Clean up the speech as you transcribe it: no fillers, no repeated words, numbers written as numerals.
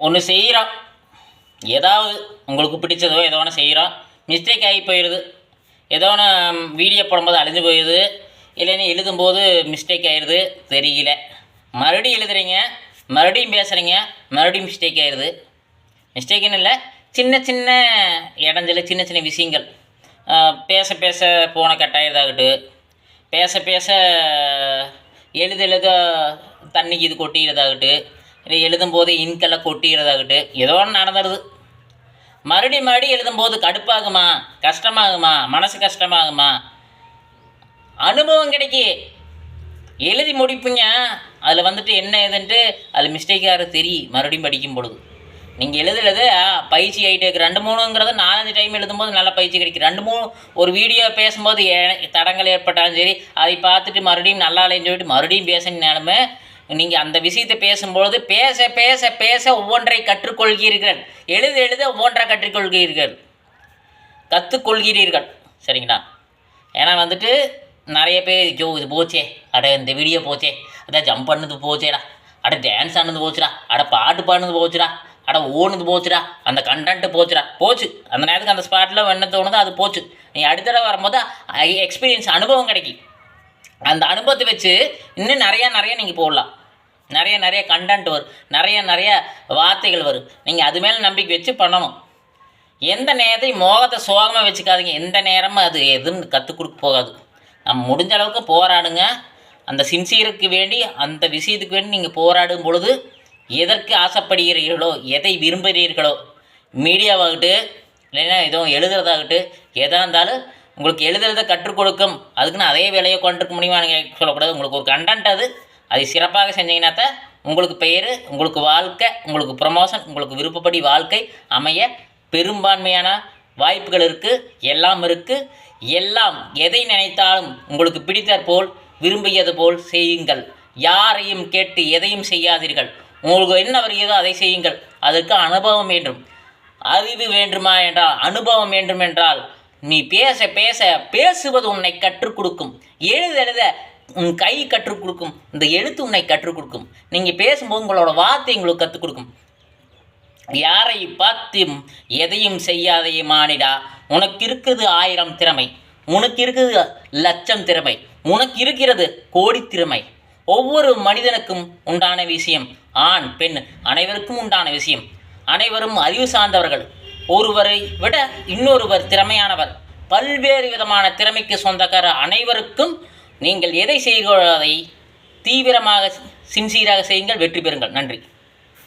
ஒன்று செய்கிறோம், ஏதாவது உங்களுக்கு பிடிச்சதோ ஏதோ ஒன்று செய்கிறோம், மிஸ்டேக் ஆகி போயிடுது. ஏதோ ஒன்று வீடியோ போடும்போது அழிஞ்சு போயிடுது, இல்லைன்னு எழுதும்போது மிஸ்டேக் ஆயிடுது, தெரியல. மறுபடியும் எழுதுறீங்க, மறுபடியும் பேசுகிறீங்க, மறுபடியும் மிஸ்டேக் ஆயிடுது. மிஸ்டேக்குன்னு இல்லை, சின்ன சின்ன இடைஞ்சல், சின்ன சின்ன விஷயங்கள். பேச பேச போன கட்டாயதாகட்டு, பேச பேச எழுத தண்ணிக்கு இது கொட்டிக்கிறதாகட்டு, இல்லை எழுதும்போது இன்கெல்லாம் கொட்டிக்கிறதாகட்டு, ஏதோ ஒன்று நடந்துடுது. மறுபடியும் எழுதும்போது கடுப்பாகுமா, கஷ்டமாகுமா, மனசு கஷ்டமாகுமா? அனுபவம் கிடைக்கி எழுதி முடிப்புங்க. அதில் வந்துட்டு என்ன ஏதுன்ட்டு அதில் மிஸ்டேக்காக தெரியும் மறுபடியும் படிக்கும் பொழுது. நீங்கள் எழுதுறது பயிற்சி ஆகிட்டே இருக்குது. 2-3ங்கிறது 4-5 டைம் எழுதும்போது நல்லா பயிற்சி கிடைக்கும். 2-3 ஒரு வீடியோ பேசும்போது தடங்கள் ஏற்பட்டாலும் சரி, அதை பார்த்துட்டு மறுபடியும் நல்லா இல்லைன்னு சொல்லிட்டு மறுபடியும் பேசினாலுமே நீங்கள் அந்த விஷயத்தை பேசும்பொழுது பேச பேச பேச ஒவ்வொன்றை கற்றுக்கொள்கிறீர்கள். எழுத ஒவ்வொன்றை கற்றுக்கொள்கிறீர்கள். சரிங்களா? ஏன்னா வந்துட்டு நிறைய பேர் இது போச்சே, அட இந்த வீடியோ போச்சே, அதான் ஜம்ப் பண்ணது போச்சேடா, அட டான்ஸ் ஆனது போச்சுடா, அட பாட்டு பாடுனது போச்சுடா, அட ஓடுனது போச்சுடா, அந்த கண்டென்ட்டு போச்சு. அந்த நேரத்துக்கு அந்த ஸ்பாட்டில் என்ன தோணுதோ அது போச்சு. நீ அடுத்த தடவை வரும்போது எக்ஸ்பீரியன்ஸ், அனுபவம் கிடைக்கும். அந்த அனுபவத்தை வச்சு இன்னும் நிறையா நீங்கள் போடலாம். நிறைய கண்டென்ட் வரும், நிறைய வார்த்தைகள் வரும். நீங்கள் அது மேலே நம்பிக்கை வச்சு பண்ணணும். எந்த நேரத்தையும் மோகத்தை சோகமாக வச்சுக்காதீங்க. எந்த நேரமும் அது எதுன்னு கற்றுக் கொடுக்க போகாது. நம்ம முடிஞ்ச அளவுக்கு போராடுங்க. அந்த சின்சியருக்கு வேண்டி, அந்த விஷயத்துக்கு வேண்டி நீங்கள் போராடும் பொழுது எதற்கு ஆசைப்படுகிறீர்களோ, எதை விரும்புகிறீர்களோ, மீடியாவாகட்டு இல்லைன்னா எதுவும் எழுதுறதாகட்டு, எதாக இருந்தாலும் உங்களுக்கு எழுதுறதை கற்றுக் கொடுக்கும். அதுக்குன்னு அதே வேலையை கொண்டிருக்க முடியுமா நீங்கள் சொல்லக்கூடாது. உங்களுக்கு ஒரு கண்டென்ட் அதை சிறப்பாக செஞ்சீங்கன்னா தான் உங்களுக்கு பெயர், உங்களுக்கு வாழ்க்கை, உங்களுக்கு ப்ரமோஷன், உங்களுக்கு விருப்பப்படி வாழ்க்கை அமைய பெரும்பான்மையான வாய்ப்புகள் இருக்குது. எல்லாம் இருக்குது. எல்லாம் எதை நினைத்தாலும் உங்களுக்கு பிடித்தாற் போல், விரும்பியது போல் செய்யுங்கள். யாரையும் கேட்டு எதையும் செய்யாதீர்கள். உங்களுக்கு என்ன வருகிறதோ அதை செய்யுங்கள். அதற்கு அனுபவம் வேண்டும். அறிவு வேண்டுமா என்றால், அனுபவம் வேண்டும் என்றால், நீ பேச பேச பேசுவது உன்னை கற்றுக் கொடுக்கும். எழுத உன் கை கற்றுக் கொடுக்கும். இந்த எழுத்து உன்னை கற்றுக் கொடுக்கும். நீங்கள் பேசும்போது உங்களோட வார்த்தை உங்களுக்கு கற்றுக் கொடுக்கும். யாரை பார்த்தும் எதையும் செய்யாதே மானிடா. உனக்கு இருக்குது 1000 திறமை, உனக்கு இருக்குது 1,00,000 திறமை, உனக்கு இருக்கிறது கோடி திறமை. ஒவ்வொரு மனிதனுக்கும் உண்டான விஷயம், ஆண் பெண் அனைவருக்கும் உண்டான விஷயம். அனைவரும் அறிவு சார்ந்தவர்கள். ஒருவரை விட இன்னொருவர் திறமையானவர். பல்வேறு விதமான திறமைக்கு சொந்தக்கார அனைவருக்கும் நீங்கள் எதை செய்கிறோ அதை தீவிரமாக சின்சியராக செய்யுங்கள். வெற்றி பெறுங்கள். நன்றி.